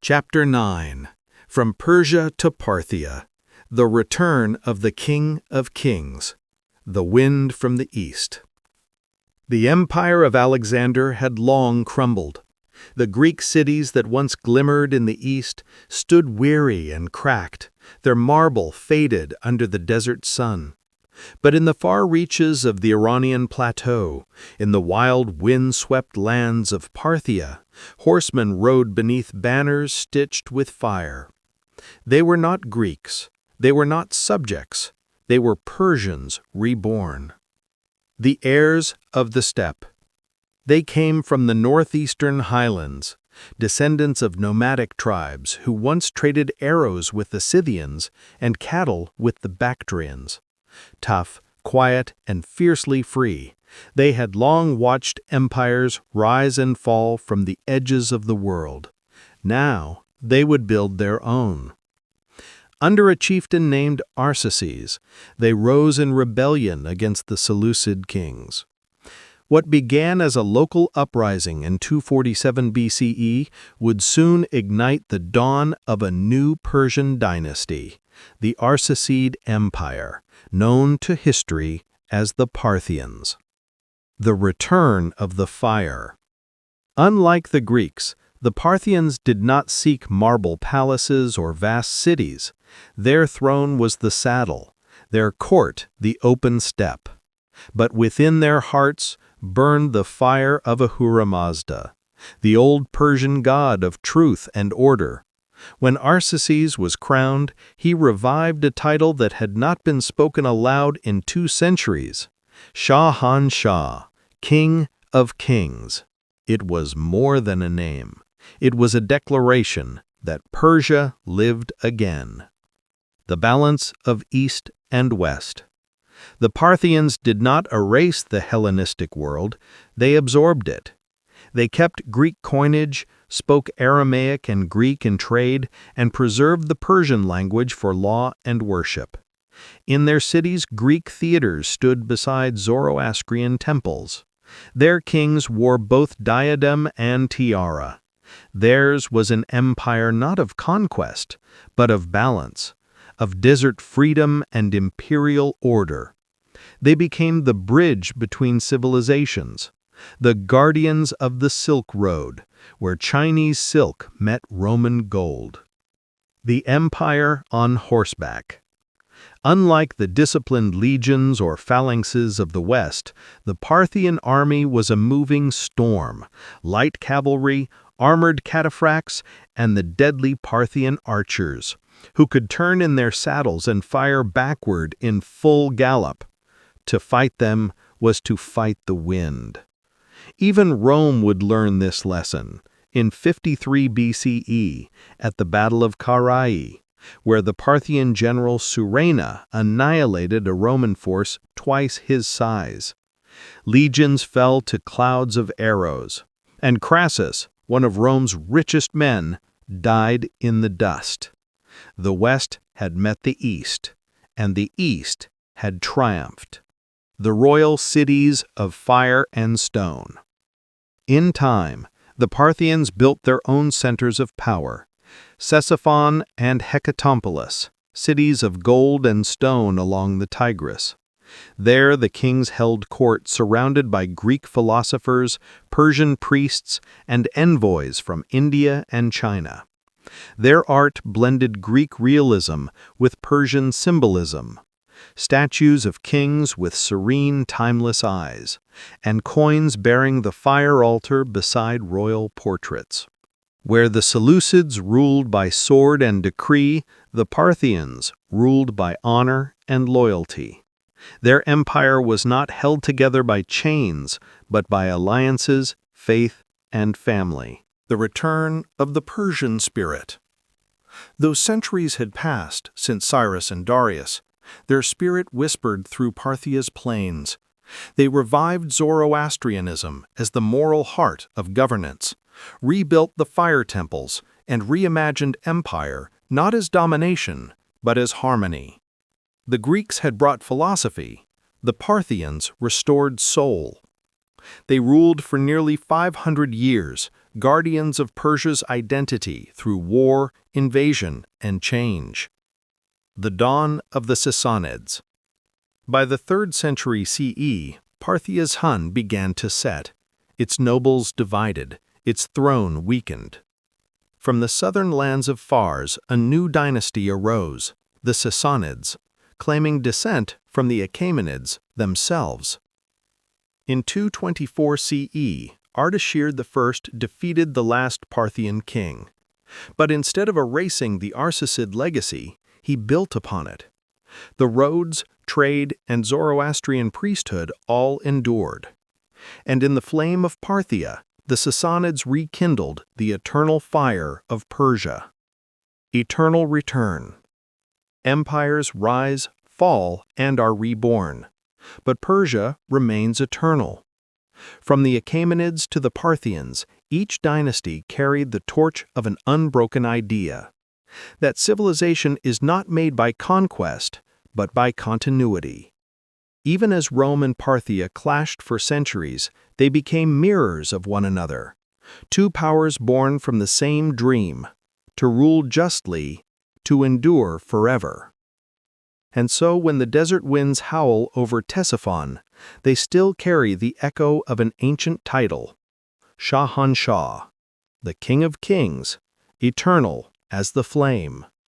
Chapter 9. From Persia to Parthia. The return of the King of Kings. The wind from the east. The empire of Alexander had long crumbled. The Greek cities that once glimmered in the east stood weary and cracked, their marble faded under the desert sun. But in the far reaches of the Iranian plateau, in the wild wind-swept lands of Parthia, horsemen rode beneath banners stitched with fire. They were not Greeks, they were not subjects, they were Persians reborn. The heirs of the steppe. They came from the northeastern highlands, descendants of nomadic tribes who once traded arrows with the Scythians and cattle with the Bactrians. Tough, quiet, and fiercely free, they had long watched empires rise and fall from the edges of the world. Now they would build their own. Under a chieftain named Arsaces, they rose in rebellion against the Seleucid kings. What began as a local uprising in 247 BCE would soon ignite the dawn of a new Persian dynasty, the Arsacid Empire, known to history as the Parthians. The return of the fire. Unlike the Greeks, the Parthians did not seek marble palaces or vast cities. Their throne was the saddle, their court the open steppe. But within their hearts burned the fire of Ahura Mazda, the old Persian god of truth and order. When Arsaces was crowned, he revived a title that had not been spoken aloud in 2 centuries. Shah, King of Kings. It was more than a name. It was a declaration that Persia lived again. The balance of East and West. The Parthians did not erase the Hellenistic world, they absorbed it. They kept Greek coinage, spoke Aramaic and Greek in trade, and preserved the Persian language for law and worship. In their cities, Greek theaters stood beside Zoroastrian temples. Their kings wore both diadem and tiara. Theirs was an empire not of conquest, but of balance, of desert freedom and imperial order. They became the bridge between civilizations, the guardians of the Silk Road, where Chinese silk met Roman gold. The empire on horseback. Unlike the disciplined legions or phalanxes of the West, the Parthian army was a moving storm, light cavalry, armored cataphracts, and the deadly Parthian archers, who could turn in their saddles and fire backward in full gallop. To fight them was to fight the wind. Even Rome would learn this lesson in 53 BCE at the Battle of Carrhae, where the Parthian general Surena annihilated a Roman force twice his size. Legions fell to clouds of arrows, and Crassus, one of Rome's richest men, died in the dust. The West had met the East, and the East had triumphed. The royal cities of fire and stone. In time, the Parthians built their own centers of power, Ctesiphon and Hecatompolis, cities of gold and stone along the Tigris. There the kings held court surrounded by Greek philosophers, Persian priests, and envoys from India and China. Their art blended Greek realism with Persian symbolism. Statues of kings with serene, timeless eyes, and coins bearing the fire altar beside royal portraits. Where the Seleucids ruled by sword and decree, the Parthians ruled by honor and loyalty. Their empire was not held together by chains, but by alliances, faith, and family. The return of the Persian spirit. Though centuries had passed since Cyrus and Darius, their spirit whispered through Parthia's plains. They revived Zoroastrianism as the moral heart of governance, rebuilt the fire temples, and reimagined empire not as domination, but as harmony. The Greeks had brought philosophy, the Parthians restored soul. They ruled for nearly 500 years, guardians of Persia's identity through war, invasion, and change. The dawn of the Sassanids. By the 3rd century CE, Parthia's sun began to set, its nobles divided, its throne weakened. From the southern lands of Fars, a new dynasty arose, the Sassanids, claiming descent from the Achaemenids themselves. In 224 CE, Ardashir I defeated the last Parthian king. But instead of erasing the Arsacid legacy, he built upon it. The roads, trade, and Zoroastrian priesthood all endured. And in the flame of Parthia, the Sassanids rekindled the eternal fire of Persia. Eternal return. Empires rise, fall, and are reborn. But Persia remains eternal. From the Achaemenids to the Parthians, each dynasty carried the torch of an unbroken idea: that civilization is not made by conquest, but by continuity. Even as Rome and Parthia clashed for centuries, they became mirrors of one another, two powers born from the same dream: to rule justly, to endure forever. And so when the desert winds howl over Ctesiphon, they still carry the echo of an ancient title: Shahanshah, the King of Kings, eternal as the flame.